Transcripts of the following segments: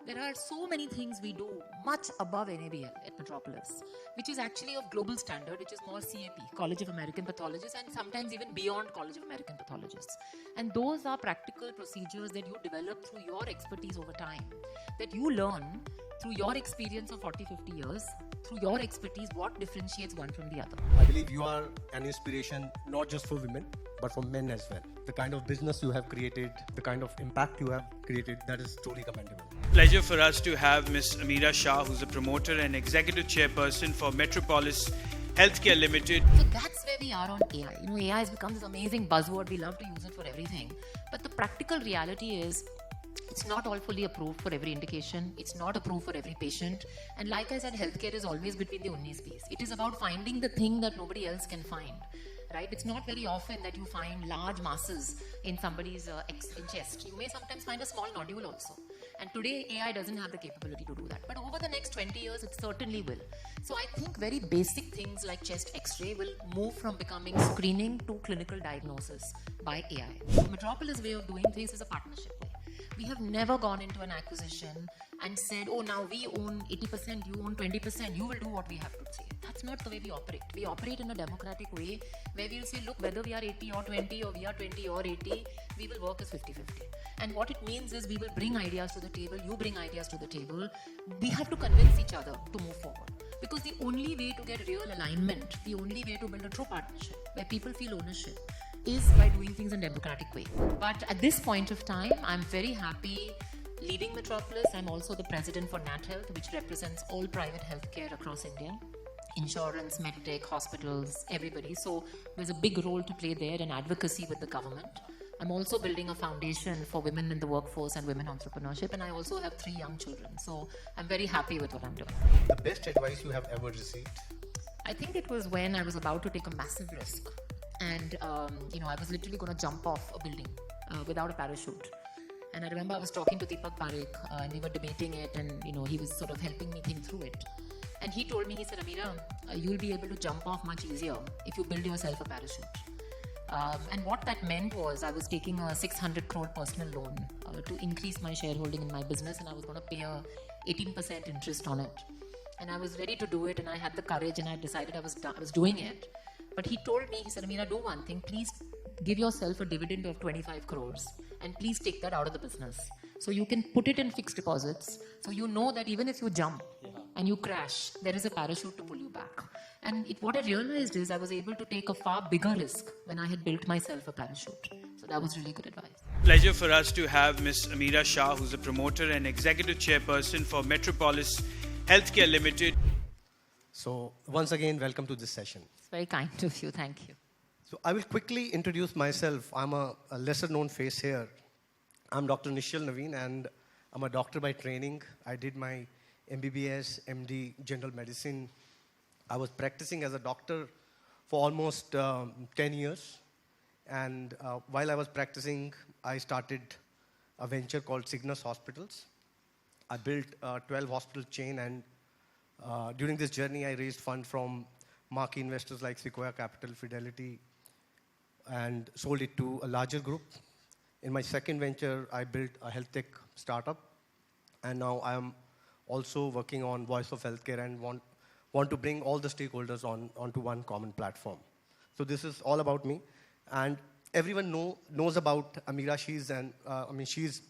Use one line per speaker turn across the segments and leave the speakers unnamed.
There are so many things we do much above NABL at Metropolis, which is actually of global standard, which is more CAP, College of American Pathologists, and sometimes even beyond College of American Pathologists. And those are practical procedures that you develop through your expertise over time, that you learn through your experience of 40, 50 years, through your expertise, what differentiates one from the other.
I believe you are an inspiration not just for women, but for men as well. The kind of business you have created, the kind of impact you have created, that is truly commendable.
Pleasure for us to have Ms. Ameera Shah, who's a promoter and executive chairperson for Metropolis Healthcare Limited.
So that's where we are on AI. AI has become this amazing buzzword. We love to use it for everything. But the practical reality is, it's not all fully approved for every indication. It's not approved for every patient. And like I said, healthcare is always between the 19 space. It is about finding the thing that nobody else can find. Right? It's not very often that you find large masses in somebody's chest. You may sometimes find a small nodule also. And today, AI doesn't have the capability to do that. But over the next 20 years, it certainly will. So I think very basic things like chest X-ray will move from becoming screening to clinical diagnosis by AI. The Metropolis way of doing things is a partnership way. We have never gone into an acquisition and said, oh, now we own 80%, you own 20%, you will do what we have to say. That's not the way we operate. We operate in a democratic way where we'll say, look, whether we are 80 or 20 or we are 20 or 80, we will work as 50-50. And what it means is we will bring ideas to the table, you bring ideas to the table. We have to convince each other to move forward. Because the only way to get real alignment, the only way to build a true partnership where people feel ownership is by doing things in a democratic way. But at this point of time, I'm very happy leading Metropolis. I'm also the president for Nat Health, which represents all private healthcare across India. Insurance, medtech, hospitals, everybody. So there's a big role to play there in advocacy with the government. I'm also building a foundation for women in the workforce and women entrepreneurship. And I also have 3 young children. So I'm very happy with what I'm doing.
The best advice you have ever received?
I think it was when I was about to take a massive risk. And, I was literally going to jump off a building without a parachute. And I remember I was talking to Deepak Parekh and we were debating it and, he was sort of helping me think through it. And he told me, he said, Ameera, you'll be able to jump off much easier if you build yourself a parachute. And what that meant was I was taking a 600 crore personal loan to increase my shareholding in my business, and I was going to pay a 18% interest on it. And I was ready to do it, and I had the courage, and I decided I was doing it. But he told me, he said, Ameera, do one thing, please give yourself a dividend of 25 crores and please take that out of the business. So you can put it in fixed deposits. So you know that even if you jump and you crash, there is a parachute to pull you back. And what I realized is I was able to take a far bigger risk when I had built myself a parachute. So that was really good advice.
Pleasure for us to have Ms. Ameera Shah, who's a promoter and executive chairperson for Metropolis Healthcare Limited.
So once again, welcome to this session.
It's very kind of you. Thank you.
So I will quickly introduce myself. I'm a lesser known face here. I'm Dr. Nishchal Naveen and I'm a doctor by training. I did my MBBS, MD, General Medicine. I was practicing as a doctor for almost 10 years. And while I was practicing, I started a venture called Cygnus Hospitals. I built a 12 hospital chain, and during this journey, I raised funds from marquee investors like Sequoia Capital, Fidelity, and sold it to a larger group. In my second venture, I built a health tech startup, and now I am also working on Voice of Healthcare and want to bring all the stakeholders onto one common platform. So this is all about me, and everyone knows about Ameera. She's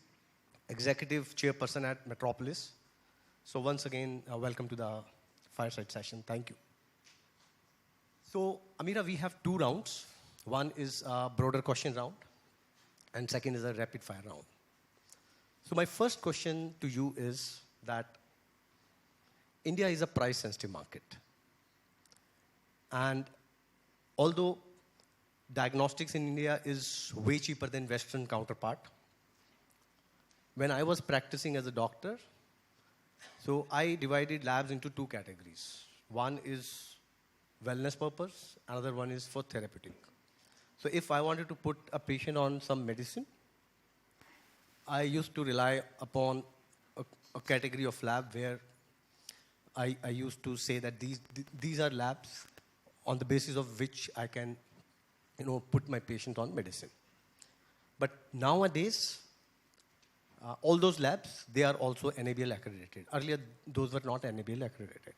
executive chairperson at Metropolis. So once again, welcome to the fireside session. Thank you. So Ameera, we have 2 rounds. One is a broader question round, and second is a rapid fire round. So my first question to you is that India is a price sensitive market. And although diagnostics in India is way cheaper than Western counterpart, when I was practicing as a doctor, so I divided labs into 2 categories. One is wellness purpose, another one is for therapeutic. So if I wanted to put a patient on some medicine, I used to rely upon a category of lab where I used to say that these are labs on the basis of which I can, put my patient on medicine. But nowadays, All those labs, they are also NABL accredited. Earlier, those were not NABL accredited.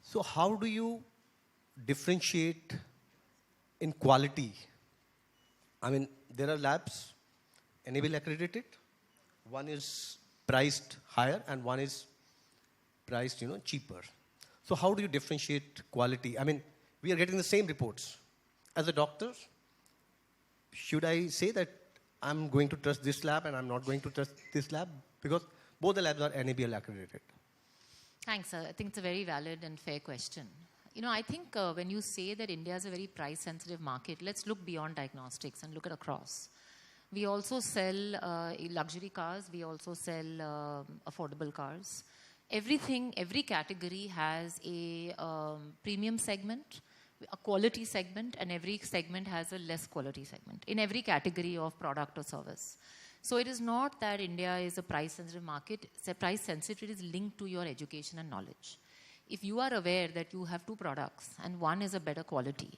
So how do you differentiate in quality? I mean, there are labs NABL accredited. One is priced higher and one is priced, cheaper. So how do you differentiate quality? I mean, we are getting the same reports. As a doctor, should I say that I'm going to trust this lab and I'm not going to trust this lab? Because both the labs are NABL accredited.
Thanks, sir. I think it's a very valid and fair question. I think when you say that India is a very price-sensitive market, let's look beyond diagnostics and look at across. We also sell luxury cars. We also sell affordable cars. Every category has a premium segment, a quality segment, and every segment has a less quality segment in every category of product or service. So it is not that India is a price-sensitive market. Price sensitivity is linked to your education and knowledge. If you are aware that you have two products and one is a better quality,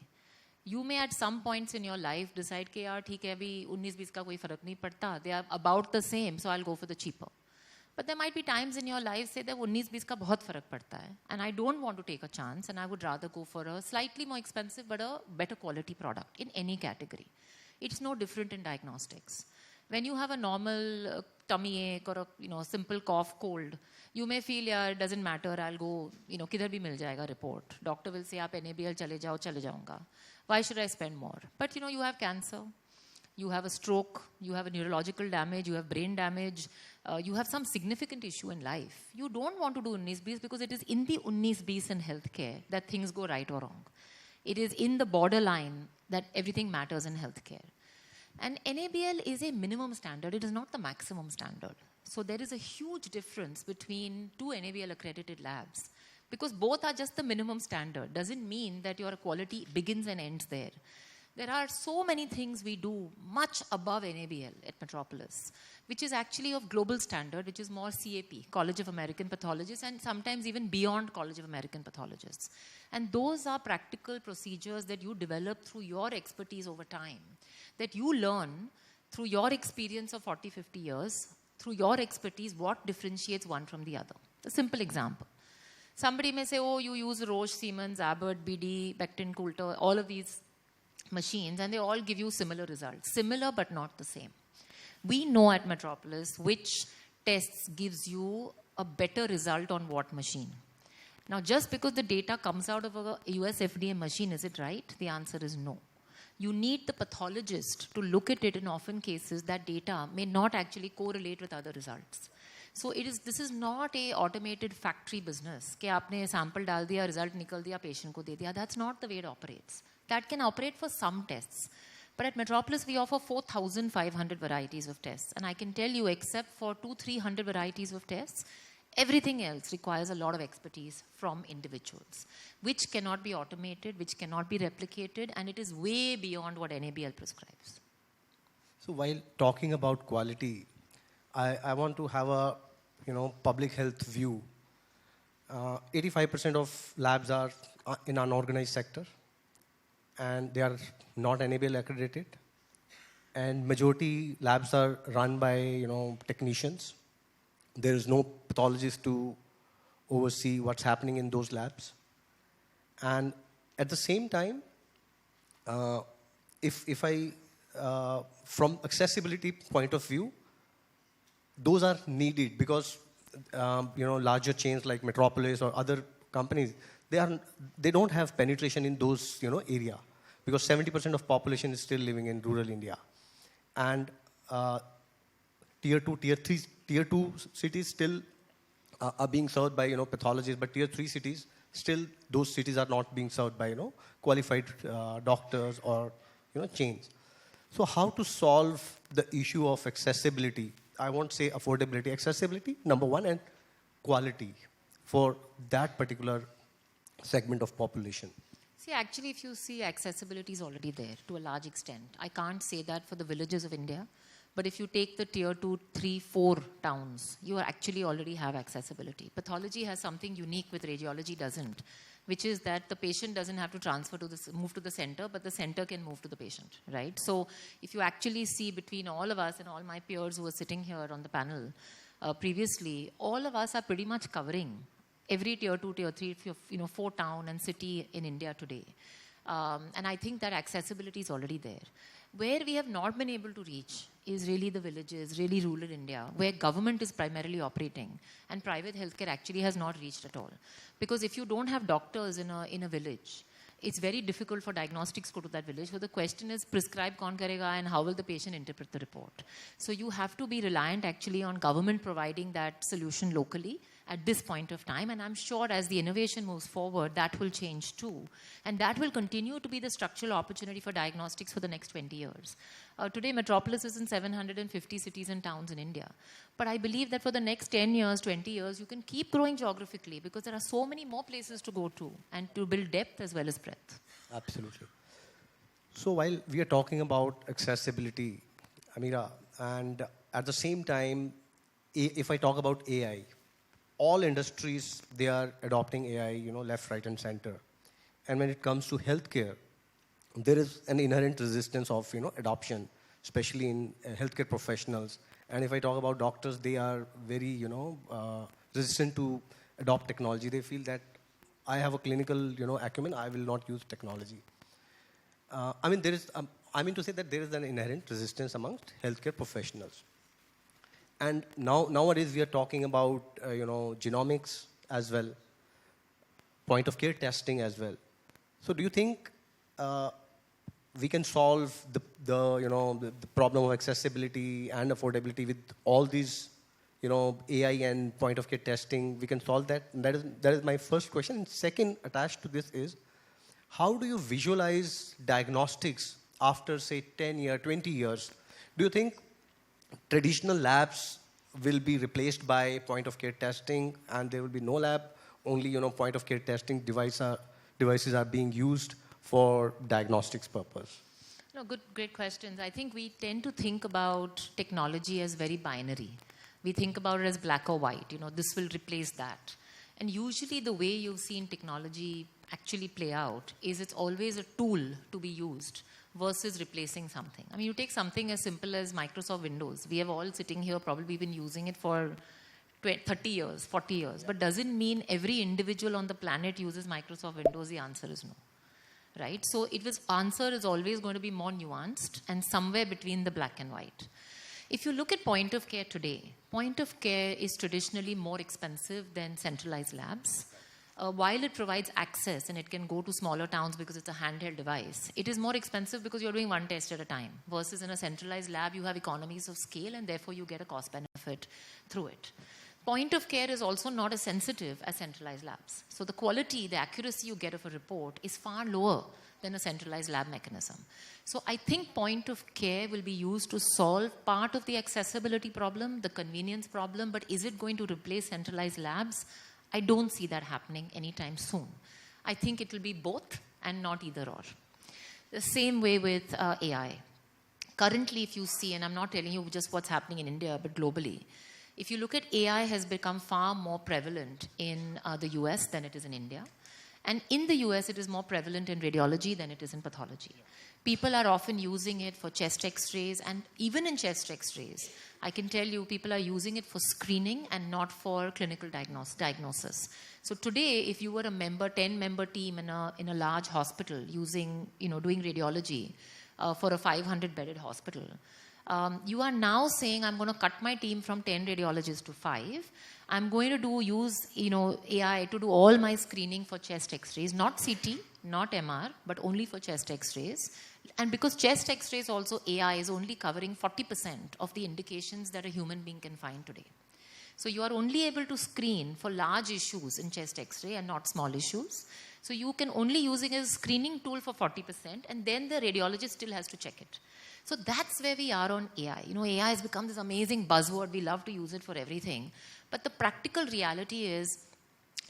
you may at some points in your life decide कि यार ठीक है अभी 19-20 का कोई फर्क नहीं पड़ता. They are about the same, so I'll go for the cheaper. But there might be times in your life say that 19-20 का बहुत फर्क पड़ता है, and I don't want to take a chance, and I would rather go for a slightly more expensive but a better quality product in any category. It's no different in diagnostics. When you have a normal tummy ache or a simple cough, cold, you may feel, yeah, it doesn't matter, I'll go, किधर भी मिल जाएगा report. Doctor will say, आप NABL चले जाऊँगा. Why should I spend more? But you have cancer, you have a stroke, you have a neurological damage, you have brain damage, you have some significant issue in life. You don't want to do 19-20 because it is in the 19-20 in healthcare that things go right or wrong. It is in the borderline that everything matters in healthcare. And NABL is a minimum standard. It is not the maximum standard. So there is a huge difference between two NABL accredited labs. Because both are just the minimum standard. Doesn't mean that your quality begins and ends there. There are so many things we do much above NABL at Metropolis, which is actually of global standard, which is more CAP, College of American Pathologists, and sometimes even beyond College of American Pathologists. And those are practical procedures that you develop through your expertise over time, that you learn through your experience of 40, 50 years, through your expertise, what differentiates one from the other. A simple example. Somebody may say, oh, you use Roche, Siemens, Abbott, BD, Becton, Coulter, all of these machines, and they all give you similar results. Similar, but not the same. We know at Metropolis which tests gives you a better result on what machine. Now, just because the data comes out of a US FDA machine, is it right? The answer is no. You need the pathologist to look at it. In often cases, that data may not actually correlate with other results. So this is not a automated factory business. कि आपने sample डाल दिया, result निकल दिया, patient को दे दिया. That's not the way it operates. That can operate for some tests. But at Metropolis, we offer 4,500 varieties of tests. And I can tell you, except for 200-300 varieties of tests, everything else requires a lot of expertise from individuals, which cannot be automated, which cannot be replicated, and it is way beyond what NABL prescribes.
So while talking about quality, I want to have a public health view. 85% of labs are in unorganized sector, and they are not NABL accredited. And majority labs are run by technicians. There is no pathologist to oversee what's happening in those labs. And at the same time, if I, from accessibility point of view, those are needed because larger chains like Metropolis or other companies, they don't have penetration in those area, because 70% of population is still living in rural India, and tier 2, tier 2 cities still are being served by pathologists, but tier 3 cities still, those cities are not being served by qualified doctors or chains. So how to solve the issue of accessibility? I won't say affordability, accessibility, number one, and quality for that particular segment of population.
See, actually, if you see, accessibility is already there to a large extent. I can't say that for the villages of India, but if you take the tier 2, 3, 4 towns, you actually already have accessibility. Pathology has something unique which radiology doesn't. which is that the patient doesn't have to move to the center, but the center can move to the patient, right? So if you actually see between all of us and all my peers who are sitting here on the panel previously, all of us are pretty much covering every tier 2, tier 3, 4 town and city in India today. And I think that accessibility is already there. Where we have not been able to reach is really the villages, really rural India, where government is primarily operating and private healthcare actually has not reached at all. Because if you don't have doctors in a village, it's very difficult for diagnostics to go to that village. So the question is, prescribe kaun karega and how will the patient interpret the report? So you have to be reliant actually on government providing that solution locally at this point of time. And I'm sure as the innovation moves forward, that will change too. And that will continue to be the structural opportunity for diagnostics for the next 20 years. Today, Metropolis is in 750 cities and towns in India. But I believe that for the next 10 years, 20 years, you can keep growing geographically because there are so many more places to go to and to build depth as well as breadth.
Absolutely. So while we are talking about accessibility, Ameera, and at the same time, if I talk about AI, all industries, they are adopting AI, left, right, and center. And when it comes to healthcare, there is an inherent resistance of, adoption, especially in healthcare professionals. And if I talk about doctors, they are very, resistant to adopt technology. They feel that I have a clinical, acumen, I will not use technology. I mean to say that there is an inherent resistance amongst healthcare professionals. And nowadays we are talking about, genomics as well, point of care testing as well. So do you think we can solve the problem of accessibility and affordability with all these, AI and point of care testing? We can solve that. And that is my first question. And second, attached to this is, how do you visualize diagnostics after, say, 10 years, 20 years? Do you think traditional labs will be replaced by point of care testing and there will be no lab, only point of care testing devices are being used for diagnostics purpose?
No, great questions. I think we tend to think about technology as very binary. We think about it as black or white. This will replace that. And usually the way you've seen technology actually play out is it's always a tool to be used versus replacing something. I mean, you take something as simple as Microsoft Windows. We have all sitting here probably been using it for 30 years, 40 years. But does it mean every individual on the planet uses Microsoft Windows? The answer is no. Right? So answer is always going to be more nuanced and somewhere between the black and white. If you look at point of care today, point of care is traditionally more expensive than centralized labs. While it provides access and it can go to smaller towns because it's a handheld device, it is more expensive because you're doing one test at a time. Versus in a centralized lab, you have economies of scale and therefore you get a cost benefit through it. Point of care is also not as sensitive as centralized labs. So the quality, the accuracy you get of a report is far lower than a centralized lab mechanism. So I think point of care will be used to solve part of the accessibility problem, the convenience problem, but is it going to replace centralized labs? I don't see that happening anytime soon. I think it will be both and not either or. The same way with AI. Currently, if you see, and I'm not telling you just what's happening in India, but globally, if you look at AI has become far more prevalent in the US than it is in India. And in the US, it is more prevalent in radiology than it is in pathology. People are often using it for chest x-rays, and even in chest x-rays, I can tell you people are using it for screening and not for clinical diagnosis. So today, if you were a 10-member team in a large hospital doing radiology for a 500-bedded hospital, you are now saying, I'm going to cut my team from 10 radiologists to 5. I'm going to use AI to do all my screening for chest x-rays, not CT, not MR, but only for chest x-rays. And because chest x-rays also, AI is only covering 40% of the indications that a human being can find today. So you are only able to screen for large issues in chest x-ray and not small issues. So you can only use it as a screening tool for 40%, and then the radiologist still has to check it. So that's where we are on AI. AI has become this amazing buzzword. We love to use it for everything. But the practical reality is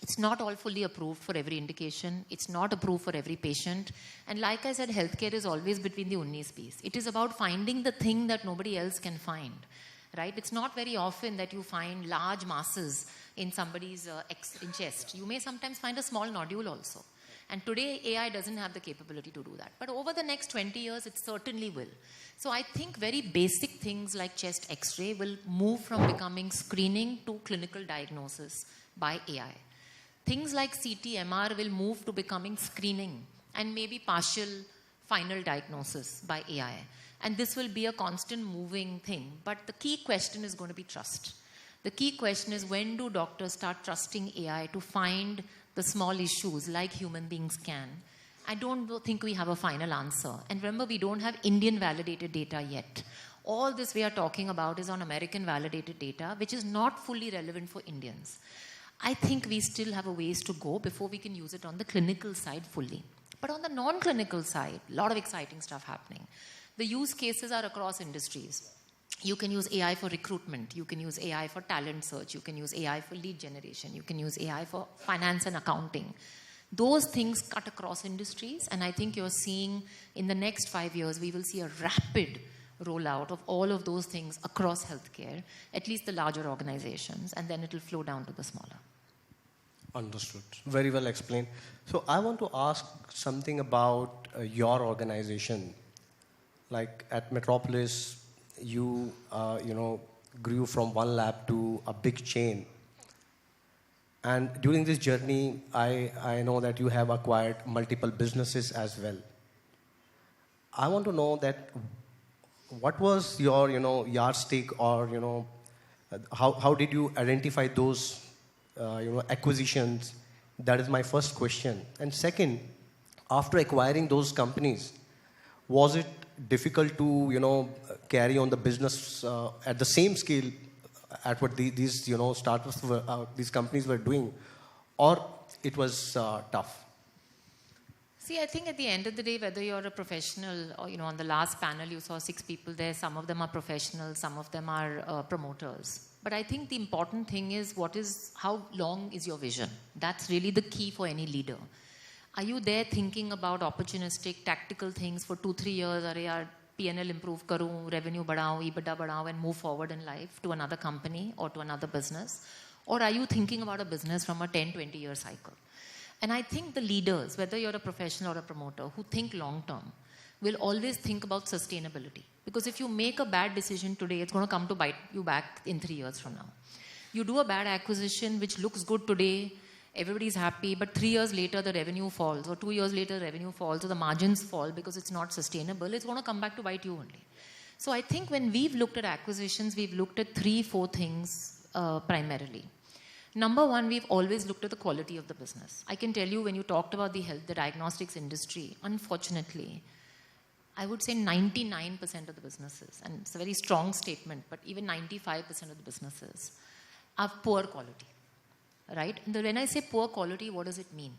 it's not all fully approved for every indication. It's not approved for every patient. And like I said, healthcare is always between the 19 piece. It is about finding the thing that nobody else can find. right? It's not very often that you find large masses in somebody's in chest. You may sometimes find a small nodule also. And today, AI doesn't have the capability to do that. But over the next 20 years, it certainly will. So I think very basic things like chest X-ray will move from becoming screening to clinical diagnosis by AI. Things like CT, MR will move to becoming screening and maybe partial final diagnosis by AI. And this will be a constant moving thing. But the key question is going to be trust. The key question is, when do doctors start trusting AI to find the small issues like human beings can? I don't think we have a final answer. And remember, we don't have Indian validated data yet. All this we are talking about is on American validated data, which is not fully relevant for Indians. I think we still have a ways to go before we can use it on the clinical side fully. But on the non-clinical side, a lot of exciting stuff happening. The use cases are across industries. You can use AI for recruitment. You can use AI for talent search. You can use AI for lead generation. You can use AI for finance and accounting. Those things cut across industries. And I think you're seeing in the next 5 years, we will see a rapid rollout of all of those things across healthcare, at least the larger organizations, and then it will flow down to the smaller.
Understood. Very well explained. So I want to ask something about your organization. Like at Metropolis, you grew from one lab to a big chain. And during this journey, I know that you have acquired multiple businesses as well. I want to know that what was your, yardstick, or, how did you identify those, acquisitions? That is my first question. And second, after acquiring those companies, was it difficult to, carry on the business at the same scale at what these, startups were, these companies were doing, or it was tough?
See, I think at the end of the day, whether you're a professional or, on the last panel, you saw 6 people there. Some of them are professionals, some of them are promoters. But I think the important thing is how long is your vision? That's really the key for any leader. Are you there thinking about opportunistic, tactical things for 2-3 years? Are P&L improve karu, revenue badao, EBITDA badao, and move forward in life to another company or to another business? Or are you thinking about a business from a 10-20 year cycle? And I think the leaders, whether you're a professional or a promoter, who think long term, will always think about sustainability. Because if you make a bad decision today, it's going to come to bite you back in 3 years from now. You do a bad acquisition which looks good today, everybody's happy, but 3 years later the revenue falls, or 2 years later the revenue falls, or the margins fall because it's not sustainable, it's going to come back to bite you only. So I think when we've looked at acquisitions, we've looked at 3-4 things primarily. Number one, we've always looked at the quality of the business. I can tell you, when you talked about the diagnostics industry, unfortunately, I would say 99% of the businesses, and it's a very strong statement, but even 95% of the businesses are poor quality, right? And when I say poor quality, what does it mean?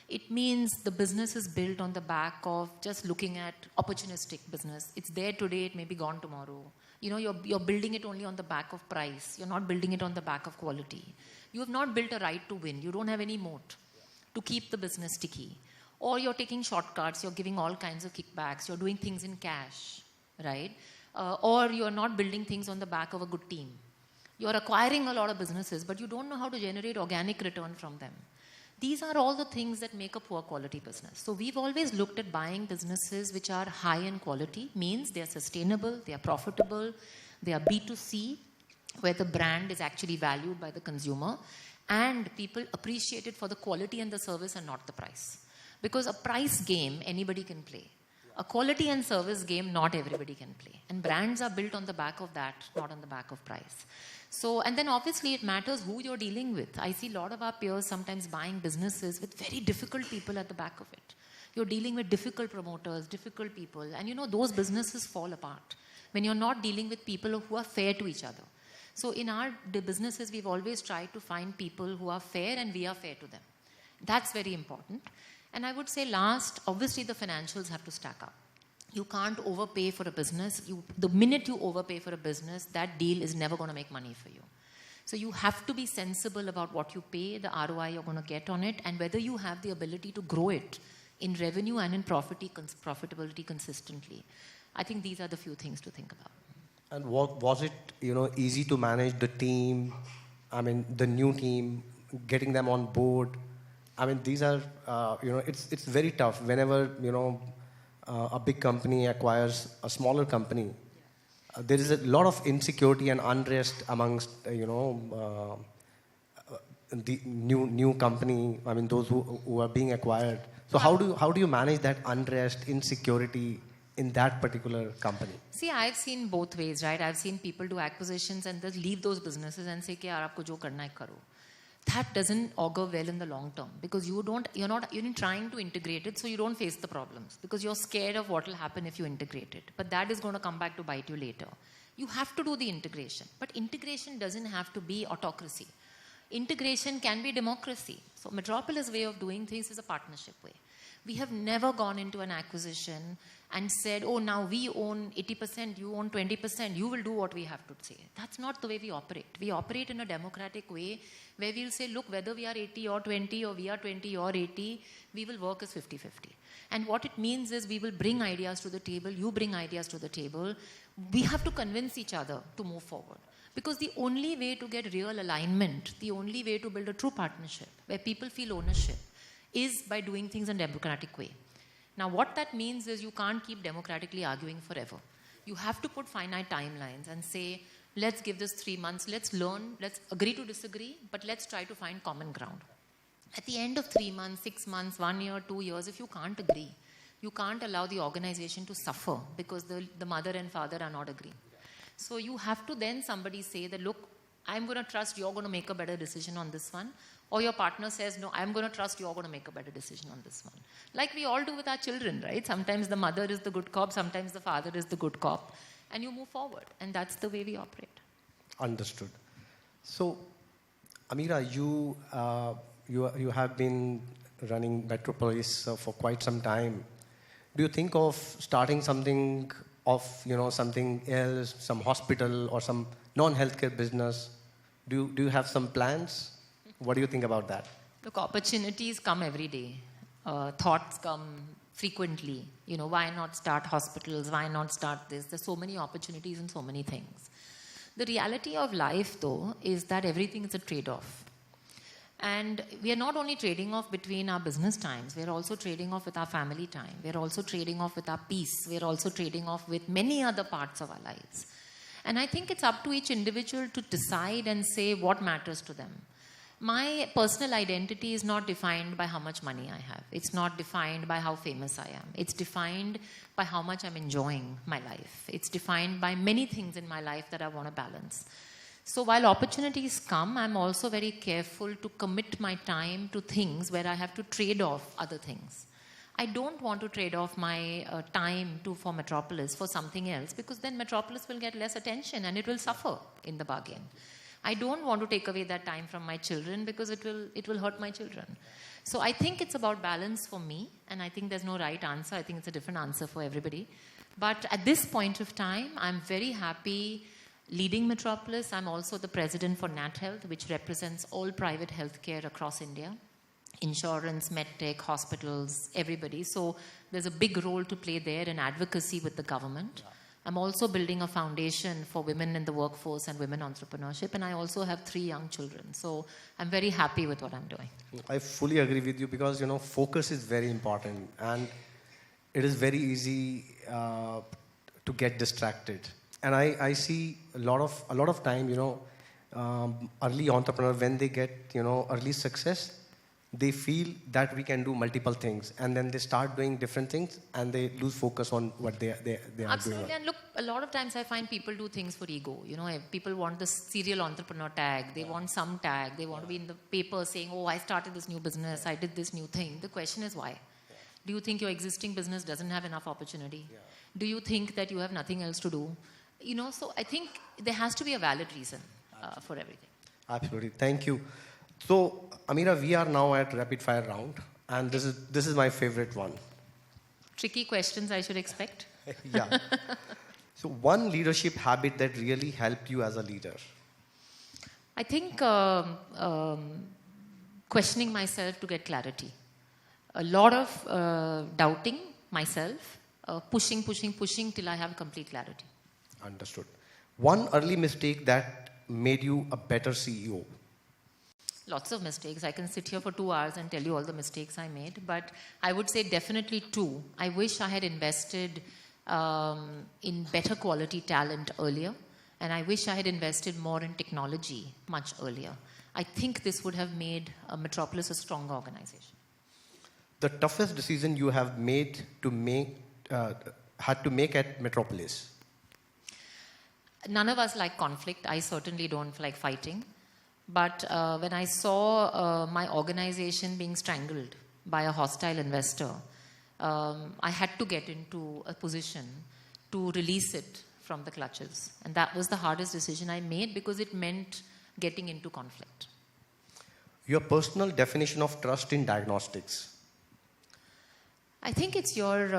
It means the business is built on the back of just looking at opportunistic business. It's there today, it may be gone tomorrow. You're building it only on the back of price. You're not building it on the back of quality. You have not built a right to win. You don't have any moat to keep the business sticky. Or you're taking shortcuts, you're giving all kinds of kickbacks, you're doing things in cash, right? Or you're not building things on the back of a good team. You're acquiring a lot of businesses, but you don't know how to generate organic return from them. These are all the things that make a poor quality business. So we've always looked at buying businesses which are high in quality, means they are sustainable, they are profitable, they are B2C, where the brand is actually valued by the consumer, and people appreciate it for the quality and the service and not the price. Because a price game, anybody can play. A quality and service game, not everybody can play. And brands are built on the back of that, not on the back of price. So, and then obviously it matters who you're dealing with. I see a lot of our peers sometimes buying businesses with very difficult people at the back of it. You're dealing with difficult promoters, difficult people, and those businesses fall apart when you're not dealing with people who are fair to each other. So in our businesses, we've always tried to find people who are fair and we are fair to them. That's very important. And I would say last, obviously the financials have to stack up. You can't overpay for a business. The minute you overpay for a business, that deal is never going to make money for you. So you have to be sensible about what you pay, the ROI you're going to get on it, and whether you have the ability to grow it in revenue and in profitability consistently. I think these are the few things to think about.
And was it, easy to manage the team? I mean, the new team, getting them on board. I mean, these are, it's very tough whenever, a big company acquires a smaller company. There is a lot of insecurity and unrest amongst, the new company. I mean, those who are being acquired. So how do you manage that unrest, insecurity in that particular company?
See, I've seen both ways, right? I've seen people do acquisitions and just leave those businesses and say, "Yaar, aapko jo karna hai karo." That doesn't augur well in the long term because you're not trying to integrate it, so you don't face the problems because you're scared of what will happen if you integrate it. But that is going to come back to bite you later. You have to do the integration, but integration doesn't have to be autocracy. Integration can be democracy. So Metropolis' way of doing things is a partnership way. We have never gone into an acquisition and said, oh, now we own 80%, you own 20%, you will do what we have to say. That's not the way we operate. We operate in a democratic way where we'll say, look, whether we are 80 or 20 or we are 20 or 80, we will work as 50-50. And what it means is we will bring ideas to the table, you bring ideas to the table. We have to convince each other to move forward. Because the only way to get real alignment, the only way to build a true partnership where people feel ownership is by doing things in a democratic way. Now, what that means is you can't keep democratically arguing forever. You have to put finite timelines and say, let's give this 3 months, let's learn, let's agree to disagree, but let's try to find common ground. At the end of 3 months, 6 months, 1 year, 2 years, if you can't agree, you can't allow the organization to suffer because the mother and father are not agreeing. So you have to then somebody say that, look, I'm going to trust you're going to make a better decision on this one. Or your partner says, no, I'm going to trust you're going to make a better decision on this one. Like we all do with our children, right? Sometimes the mother is the good cop, sometimes the father is the good cop. And you move forward. And that's the way we operate.
Understood. So, Ameera, you have been running Metropolis for quite some time. Do you think of starting something something else, some hospital or some non-healthcare business? Do you have some plans? What do you think about that?
Look, opportunities come every day. Thoughts come frequently. Why not start hospitals? Why not start this? There's so many opportunities and so many things. The reality of life, though, is that everything is a trade-off. And we are not only trading off between our business times, we are also trading off with our family time. We are also trading off with our peace. We are also trading off with many other parts of our lives. And I think it's up to each individual to decide and say what matters to them. My personal identity is not defined by how much money I have. It's not defined by how famous I am. It's defined by how much I'm enjoying my life. It's defined by many things in my life that I want to balance. So while opportunities come, I'm also very careful to commit my time to things where I have to trade off other things. I don't want to trade off my time for Metropolis for something else because then Metropolis will get less attention and it will suffer in the bargain. I don't want to take away that time from my children because it will hurt my children. So I think it's about balance for me, and I think there's no right answer. I think it's a different answer for everybody. But at this point of time, I'm very happy leading Metropolis. I'm also the president for Nat Health, which represents all private healthcare across India. Insurance, medtech, hospitals, everybody. So there's a big role to play there in advocacy with the government. I'm also building a foundation for women in the workforce and women entrepreneurship. And I also have 3 young children. So I'm very happy with what I'm doing.
I fully agree with you because, focus is very important. And it is very easy to get distracted. And I see a lot of time, early entrepreneur, when they get, early success, they feel that we can do multiple things. And then they start doing different things and they lose focus on what they are
Absolutely.
doing.
And look, a lot of times I find people do things for ego. People want the serial entrepreneur tag. They want some tag. They want to be in the paper saying, oh, I started this new business. I did this new thing. The question is why? Do you think your existing business doesn't have enough opportunity? Do you think that you have nothing else to do? So I think there has to be a valid reason for everything.
Absolutely. Thank you. So, Ameera, we are now at rapid fire round, and this is my favorite one.
Tricky questions I should expect.
Yeah. So, one leadership habit that really helped you as a leader?
I think questioning myself to get clarity. A lot of doubting myself, pushing till I have complete clarity.
Understood. One early mistake that made you a better CEO?
Lots of mistakes. I can sit here for 2 hours and tell you all the mistakes I made, but I would say definitely two. I wish I had invested in better quality talent earlier, and I wish I had invested more in technology much earlier. I think this would have made Metropolis a stronger organization.
The toughest decision you have had to make at Metropolis?
None of us like conflict. I certainly don't like fighting. But when I saw my organization being strangled by a hostile investor, I had to get into a position to release it from the clutches. And that was the hardest decision I made because it meant getting into conflict.
Your personal definition of trust in diagnostics?
I think it's your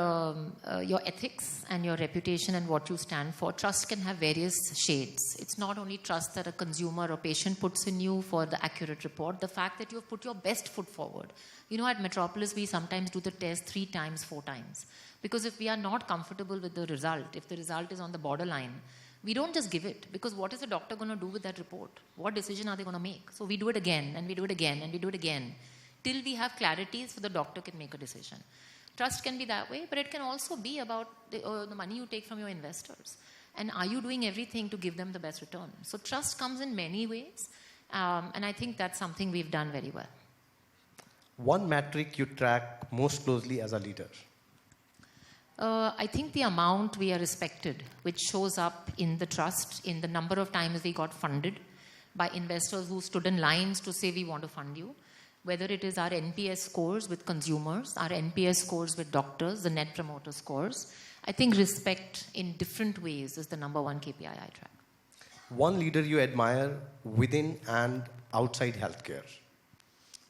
ethics and your reputation and what you stand for. Trust can have various shades. It's not only trust that a consumer or patient puts in you for the accurate report, the fact that you've put your best foot forward. You know, at Metropolis, we sometimes do the test 3 times, 4 times. Because if we are not comfortable with the result, if the result is on the borderline, we don't just give it. Because what is the doctor going to do with that report? What decision are they going to make? So we do it again, and we do it again, and we do it again, till we have clarity so the doctor can make a decision. Trust can be that way, but it can also be about the money you take from your investors. And are you doing everything to give them the best return? So trust comes in many ways, and I think that's something we've done very well.
One metric you track most closely as a leader?
I think the amount we are respected, which shows up in the trust, in the number of times we got funded by investors who stood in lines to say we want to fund you. Whether it is our NPS scores with consumers, our NPS scores with doctors, the net promoter scores. I think respect in different ways is the number one KPI I track.
One leader you admire within and outside healthcare?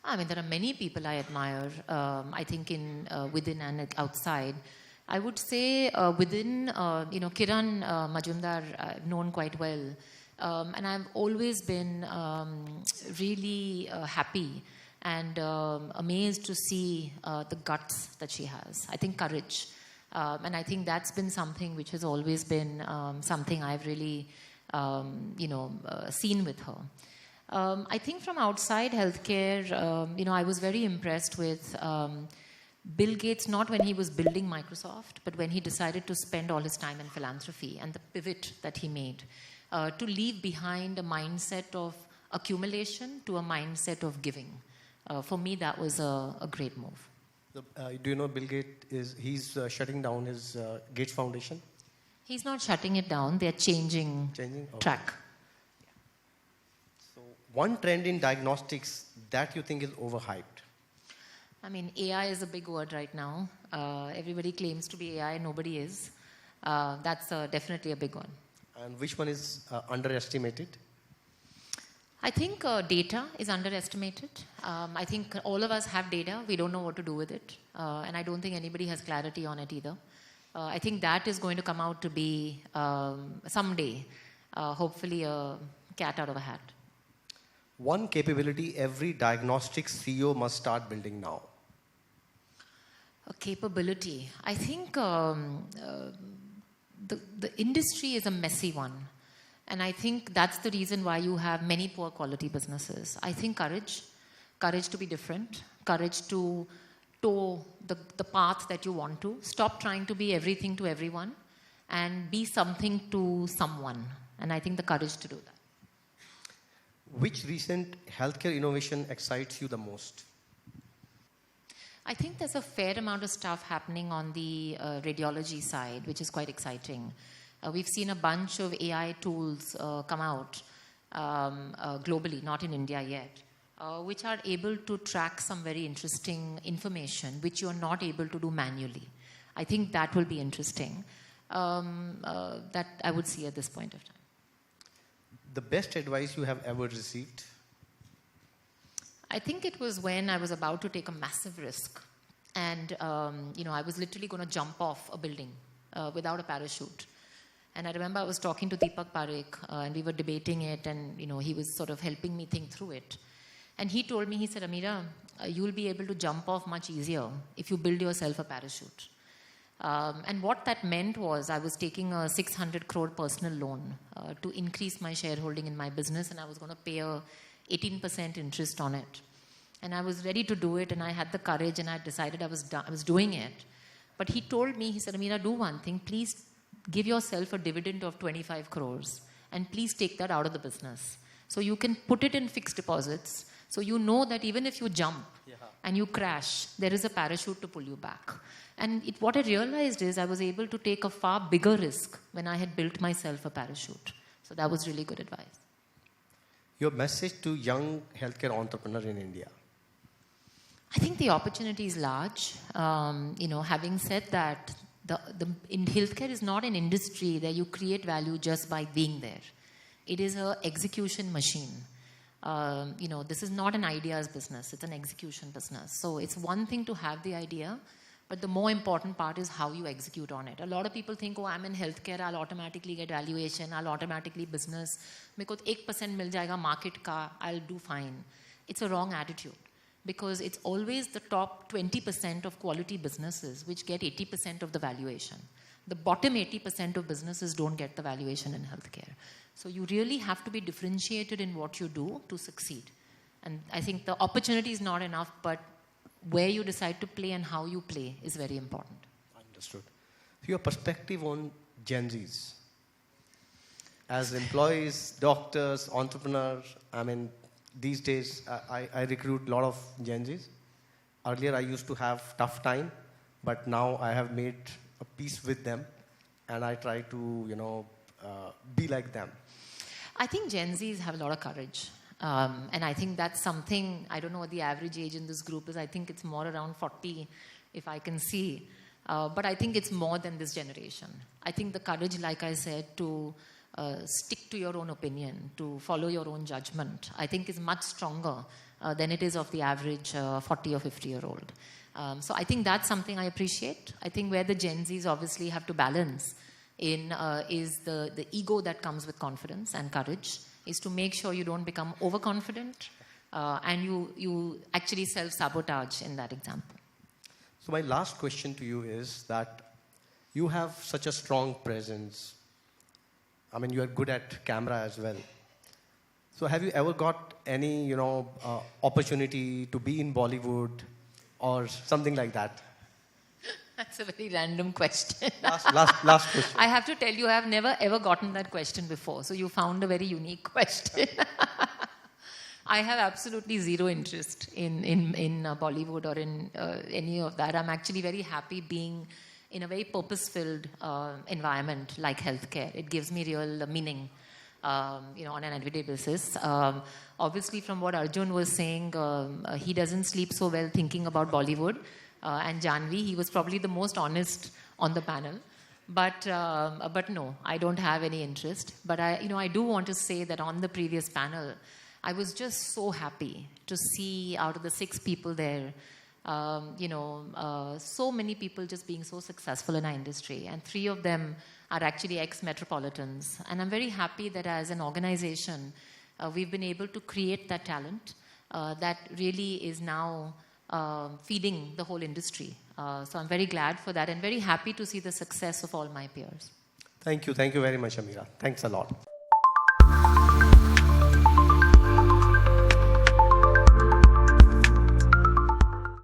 I mean, there are many people I admire, I think within and outside. I would say within, Kiran Majumdar I've known quite well. And I've always been really happy and amazed to see the guts that she has. I think courage. And I think that's been something which has always been something I've really, seen with her. I think from outside healthcare, I was very impressed with Bill Gates, not when he was building Microsoft, but when he decided to spend all his time in philanthropy and the pivot that he made to leave behind a mindset of accumulation to a mindset of giving. For me, that was a great move.
Do you know Bill Gates he's shutting down his Gates Foundation?
He's not shutting it down. They're changing track.
Yeah. So one trend in diagnostics that you think is overhyped?
I mean, AI is a big word right now. Everybody claims to be AI. Nobody is. That's definitely a big one.
And which one is underestimated?
I think data is underestimated. I think all of us have data. We don't know what to do with it. And I don't think anybody has clarity on it either. I think that is going to come out to be someday, hopefully, a cat out of a hat.
One capability every diagnostics CEO must start building now.
A capability. I think the industry is a messy one. And I think that's the reason why you have many poor quality businesses. I think courage to be different, courage to toe the path that you want to. Stop trying to be everything to everyone and be something to someone. And I think the courage to do that.
Which recent healthcare innovation excites you the most?
I think there's a fair amount of stuff happening on the radiology side, which is quite exciting. We've seen a bunch of AI tools come out globally, not in India yet, which are able to track some very interesting information, which you're not able to do manually. I think that will be interesting. That I would see at this point of time.
The best advice you have ever received?
I think it was when I was about to take a massive risk. And, I was literally going to jump off a building without a parachute. And I remember I was talking to Deepak Parekh, and we were debating it, and, he was sort of helping me think through it. And he told me, he said, Ameera, you'll be able to jump off much easier if you build yourself a parachute. And what that meant was I was taking a 600 crore personal loan to increase my shareholding in my business, and I was going to pay a 18% interest on it. And I was ready to do it, and I had the courage, and I decided I was doing it. But he told me, he said, Ameera, do one thing. Please give yourself a dividend of 25 crores, and please take that out of the business. So you can put it in fixed deposits. So you know that even if you jump and you crash, there is a parachute to pull you back. And what I realized is I was able to take a far bigger risk when I had built myself a parachute. So that was really good advice.
Your message to young healthcare entrepreneurs in India?
I think the opportunity is large. Having said that, in healthcare is not an industry where you create value just by being there. It is an execution machine. This is not an ideas business. It's an execution business. So it's one thing to have the idea, but the more important part is how you execute on it. A lot of people think, oh, I'm in healthcare, I'll automatically get valuation, I'll automatically business. Because 1% mil jayega market ka, I'll do fine. It's a wrong attitude. Because it's always the top 20% of quality businesses which get 80% of the valuation. The bottom 80% of businesses don't get the valuation in healthcare. So you really have to be differentiated in what you do to succeed. And I think the opportunity is not enough, but where you decide to play and how you play is very important.
Understood. So your perspective on Gen Zs. As employees, doctors, entrepreneurs, these days I recruit a lot of Gen Zs. Earlier I used to have tough time, but now I have made a peace with them, and I try to, be like them.
I think Gen Zs have a lot of courage. And I think that's something, I don't know what the average age in this group is. I think it's more around 40, if I can see. But I think it's more than this generation. I think the courage, like I said, to stick to your own opinion, to follow your own judgment, I think is much stronger than it is of the average 40 or 50-year-old. So I think that's something I appreciate. I think where the Gen Zs obviously have to balance is the ego that comes with confidence and courage, is to make sure you don't become overconfident and you actually self-sabotage in that example.
So my last question to you is that you have such a strong presence. You are good at camera as well. So have you ever got any, opportunity to be in Bollywood or something like that?
That's a very random question.
Last question.
I have to tell you, I have never ever gotten that question before. So you found a very unique question. I have absolutely zero interest in Bollywood or in any of that. I'm actually very happy being in a very purpose-filled environment like healthcare. It gives me real meaning, on an everyday basis. Obviously, from what Arjun was saying, he doesn't sleep so well thinking about Bollywood. And Janvi, he was probably the most honest on the panel. But no, I don't have any interest. But I do want to say that on the previous panel, I was just so happy to see out of the 6 people there, so many people just being so successful in our industry. And 3 of them are actually ex-metropolitans. And I'm very happy that as an organization, we've been able to create that talent that really is now feeding the whole industry. So I'm very glad for that and very happy to see the success of all my peers.
Thank you. Thank you very much, Ameera. Thanks a lot.